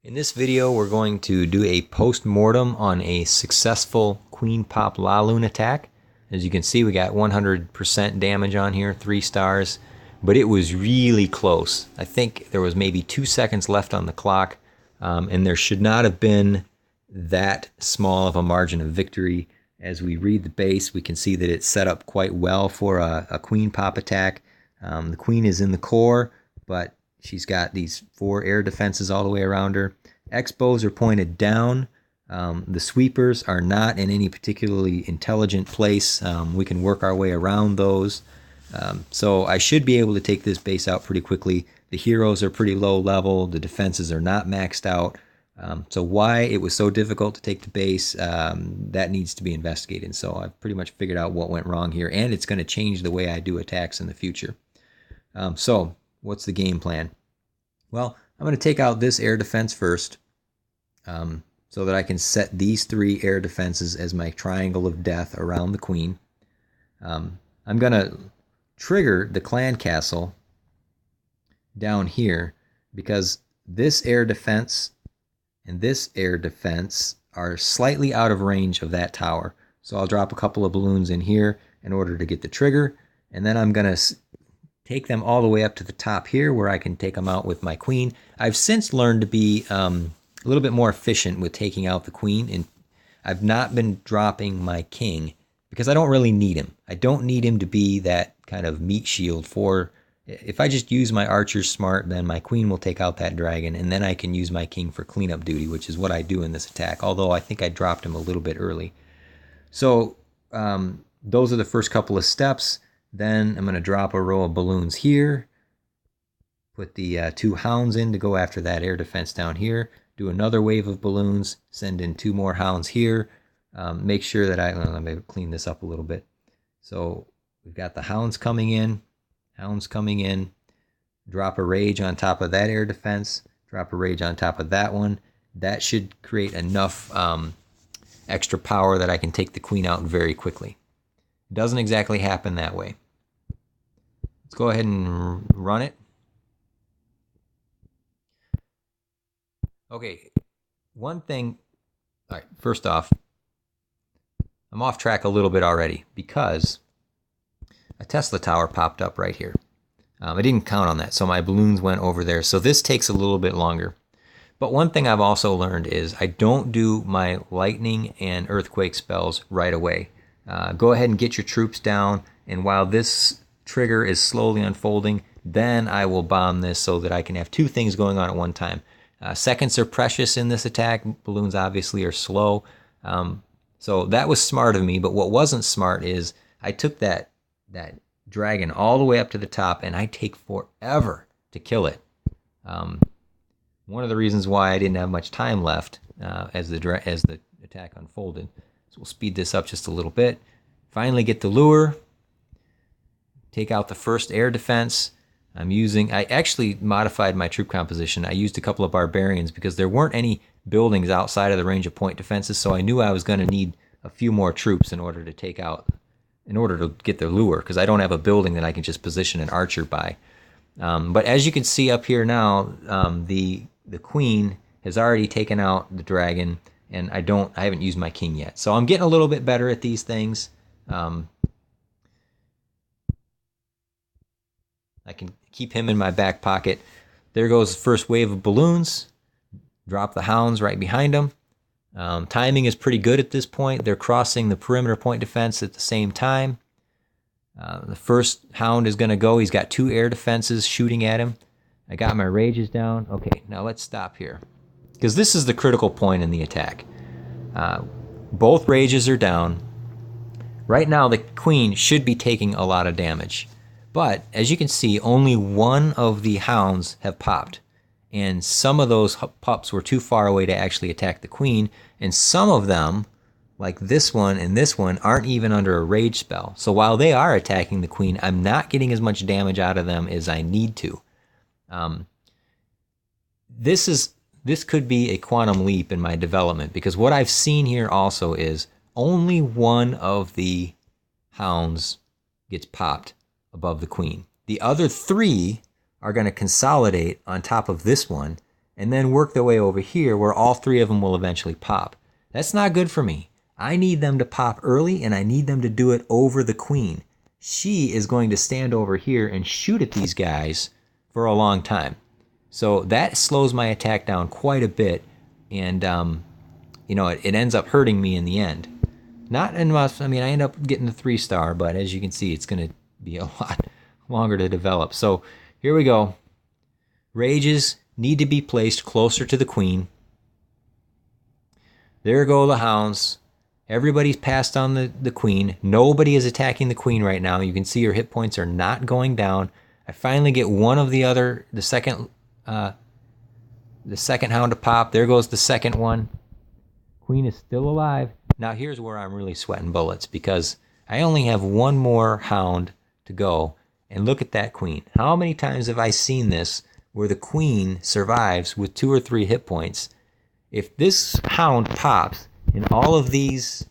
In this video, we're going to do a post-mortem on a successful Queen Pop LaLoon attack. As you can see, we got 100% damage on here, 3 stars, but it was really close. I think there was maybe 2 seconds left on the clock, and there should not have been that small of a margin of victory. As we read the base, we can see that it's set up quite well for a Queen Pop attack. The Queen is in the core, but she's got these 4 air defenses all the way around her. Xbows are pointed down. The sweepers are not in any particularly intelligent place. We can work our way around those. So I should be able to take this base out pretty quickly. The heroes are pretty low level. The defenses are not maxed out. So why it was so difficult to take the base, that needs to be investigated. So I've pretty much figured out what went wrong here, and it's going to change the way I do attacks in the future. So what's the game plan? Well, I'm going to take out this air defense first, so that I can set these 3 air defenses as my triangle of death around the Queen. I'm going to trigger the clan castle down here because this air defense and this air defense are slightly out of range of that tower. So I'll drop a couple of balloons in here in order to get the trigger, and then I'm going to take them all the way up to the top here where I can take them out with my Queen. I've since learned to be a little bit more efficient with taking out the Queen, and I've not been dropping my King because I don't really need him. I don't need him to be that kind of meat shield for... If I just use my archers smart, then my Queen will take out that dragon, and then I can use my King for cleanup duty, which is what I do in this attack, although I think I dropped him a little bit early. So those are the first couple of steps. Then I'm going to drop a row of balloons here, put the 2 hounds in to go after that air defense down here, do another wave of balloons, send in 2 more hounds here, make sure that let me clean this up a little bit. So we've got the hounds coming in, drop a rage on top of that air defense, drop a rage on top of that one. That should create enough extra power that I can take the Queen out very quickly. It doesn't exactly happen that way. Let's go ahead and run it. Okay, one thing, all right, first off, I'm off track a little bit already because a Tesla tower popped up right here. I didn't count on that, so my balloons went over there. So this takes a little bit longer. But one thing I've also learned is I don't do my lightning and earthquake spells right away. Go ahead and get your troops down, and while this trigger is slowly unfolding, then I will bomb this so that I can have 2 things going on at one time. Seconds are precious in this attack. Balloons obviously are slow. So that was smart of me, but what wasn't smart is I took that dragon all the way up to the top, and I take forever to kill it. One of the reasons why I didn't have much time left as the attack unfolded. So we'll speed this up just a little bit. Finally get the lure. Take out the first air defense. I actually modified my troop composition. I used a couple of barbarians because there weren't any buildings outside of the range of point defenses, so I knew I was going to need a few more troops in order to get the lure, because I don't have a building that I can just position an archer by. But as you can see up here now, the Queen has already taken out the dragon, and I haven't used my King yet. So I'm getting a little bit better at these things. I can keep him in my back pocket. There goes the first wave of balloons. Drop the hounds right behind them. Timing is pretty good at this point. They're crossing the perimeter point defense at the same time. The first hound is going to go. He's got 2 air defenses shooting at him. I got my rages down. Okay, now let's stop here, because this is the critical point in the attack. Both rages are down. Right now, the Queen should be taking a lot of damage. But, as you can see, only 1 of the hounds have popped. And some of those pups were too far away to actually attack the Queen. And some of them, like this one and this one, aren't even under a rage spell. So while they are attacking the Queen, I'm not getting as much damage out of them as I need to. This could be a quantum leap in my development, because what I've seen here also is only 1 of the hounds gets popped above the Queen. The other 3 are going to consolidate on top of this one, and then work their way over here where all three of them will eventually pop. That's not good for me. I need them to pop early, and I need them to do it over the queen. She is going to stand over here and shoot at these guys for a long time. So that slows my attack down quite a bit, and it ends up hurting me in the end. Not enough. I mean, I end up getting the 3-star, but as you can see, it's going to be a lot longer to develop. So here we go. Rages need to be placed closer to the queen. There go the hounds. Everybody's passed on the queen. Nobody is attacking the queen right now. You can see her hit points are not going down. I finally get one of the second hound to pop. There goes the second one. Queen is still alive. Now here's where I'm really sweating bullets, because I only have one more hound to go. And look at that queen. How many times have I seen this where the queen survives with 2 or 3 hit points? If this hound pops and all of these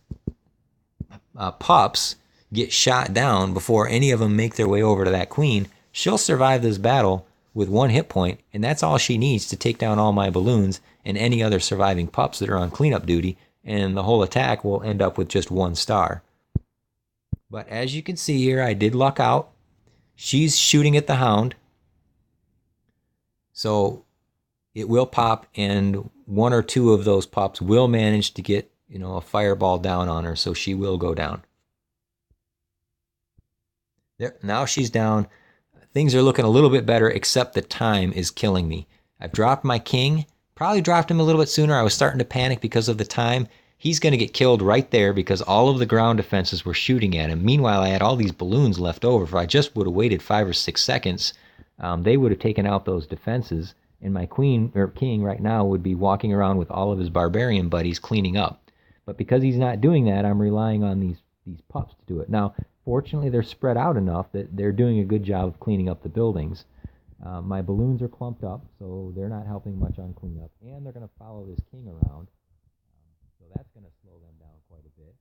pups get shot down before any of them make their way over to that queen, she'll survive this battle with 1 hit point, and that's all she needs to take down all my balloons and any other surviving pups that are on cleanup duty, and the whole attack will end up with just 1 star. But as you can see here, I did luck out. She's shooting at the hound, so it will pop, and 1 or 2 of those pups will manage to get a fireball down on her, so she will go down. There, now she's down. Things are looking a little bit better, except the time is killing me. I've dropped my king. Probably dropped him a little bit sooner. I was starting to panic because of the time. He's going to get killed right there because all of the ground defenses were shooting at him. Meanwhile, I had all these balloons left over. If I just would have waited 5 or 6 seconds, they would have taken out those defenses, and my king right now would be walking around with all of his barbarian buddies cleaning up. But because he's not doing that, I'm relying on these pups to do it. Now, fortunately, they're spread out enough that they're doing a good job of cleaning up the buildings. My balloons are clumped up, so they're not helping much on cleanup, and they're going to follow this king around, so that's going to slow them down quite a bit.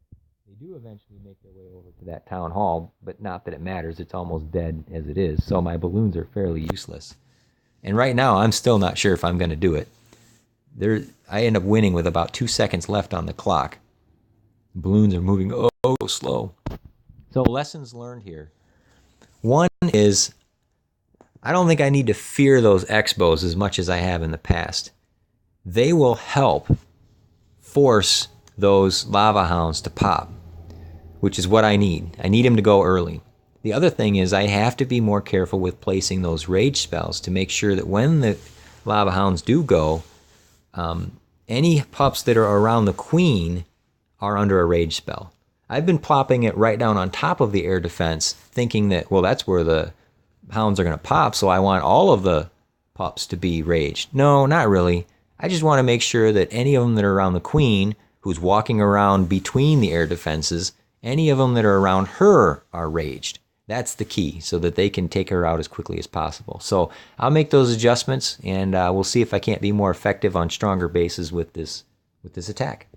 They do eventually make their way over to that town hall, but not that it matters. It's almost dead as it is, so my balloons are fairly useless. And right now, I'm still not sure if I'm going to do it. I end up winning with about 2 seconds left on the clock. Balloons are moving slow. So lessons learned here. One is, I don't think I need to fear those Xbows as much as I have in the past. They will help force those lava hounds to pop, which is what I need. I need them to go early. The other thing is I have to be more careful with placing those rage spells to make sure that when the lava hounds do go, any pups that are around the queen are under a rage spell. I've been plopping it right down on top of the air defense, thinking that, well, that's where the hounds are going to pop, so I want all of the pups to be raged. No, not really. I just want to make sure that any of them that are around the queen, who's walking around between the air defenses, any of them that are around her are raged. That's the key, so that they can take her out as quickly as possible. So I'll make those adjustments, and we'll see if I can't be more effective on stronger bases with this attack.